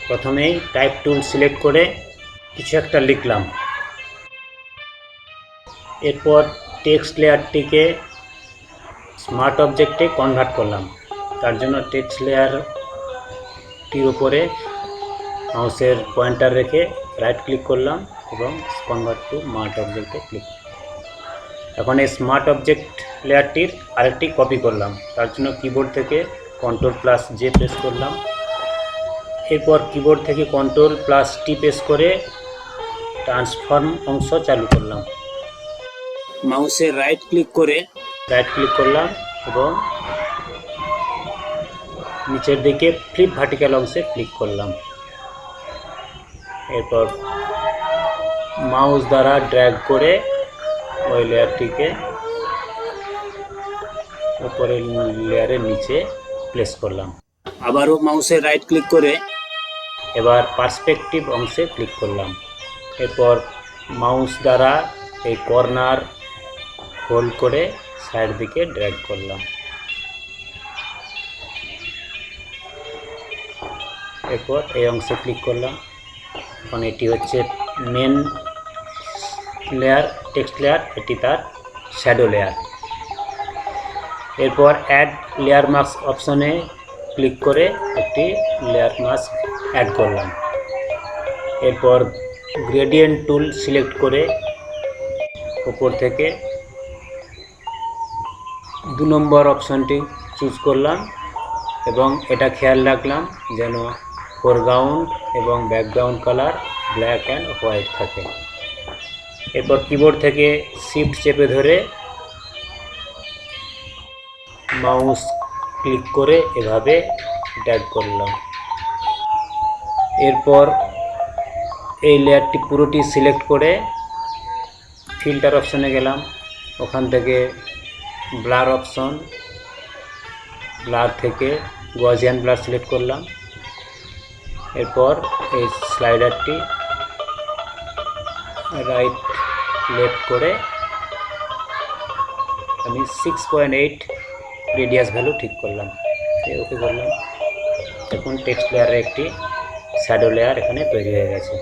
প্রথমেই type tool select করে কিছু একটা লিখলাম। এরপর টেক্সট লেয়ারটিকে স্মার্ট অবজেক্টে কনভার্ট করলাম। তার জন্য টেক্সট লেয়ারটির উপরে মাউসের পয়েন্টার রেখে রাইট ক্লিক করলাম এবং কনভার্ট টু স্মার্ট অবজেক্টে ক্লিক। এখন এই স্মার্ট অবজেক্ট লেয়ারটির আরেকটি কপি করলাম। তার জন্য কিবোর্ড থেকে Ctrl+J প্রেস করলাম। এরপর কিবোর্ড থেকে Ctrl+T প্রেস করে ট্রান্সফর্ম অংশ চালু করলাম। মাউসে রাইট ক্লিক করলাম এবং নিচের দিকে ফ্লিপ ভার্টিক্যাল অংশে ক্লিক করলাম। এরপর মাউস দ্বারা ড্র্যাগ করে ওই লেয়ারটিকে উপরের লেয়ারের নিচে প্লেস করলাম। আবারও মাউসে রাইট ক্লিক করে এবার পার্সপেক্টিভ অংশে ক্লিক করলাম। এরপর মাউস দ্বারা এই কর্নার হোল্ড করে সাইড দিকে ড্র্যাগ করলাম। এরপর এই অংশে ক্লিক করলাম। এখন এটি হচ্ছে মেন লেয়ার, টেক্সট লেয়ার, এটি তার শ্যাডো লেয়ার। এরপর অ্যাড লেয়ার মাস্ক অপশনে ক্লিক করে একটি লেয়ার মাস্ক অ্যাড করলাম। এরপর গ্রেডিয়েন্ট টুল সিলেক্ট করে উপর থেকে 2 নম্বর অপশনটি চুজ করলাম এবং এটা খেয়াল রাখলাম যেন ফোরগ্রাউন্ড এবং background colour black and white থাকে। এরপর কিবোর্ড থেকে শিফট চেপে ধরে মাউস ক্লিক করে এভাবে ড্র্যাগ করলাম। এরপর এই লেয়ারটি পুরোটি সিলেক্ট করে ফিল্টার অপশনে গেলাম। ওখান থেকে ব্লার অপশন, ব্লার থেকে গজিয়ান ব্লার সিলেক্ট করলাম। এরপর এই স্লাইডারটি রাইট লেফট করে আমি 6.8 রেডিয়াস ভ্যালু ঠিক করলাম। ওকে করলাম। এখন টেক্সট লেয়ারের একটি শ্যাডো লেয়ার এখানে তৈরি হয়ে গেছে।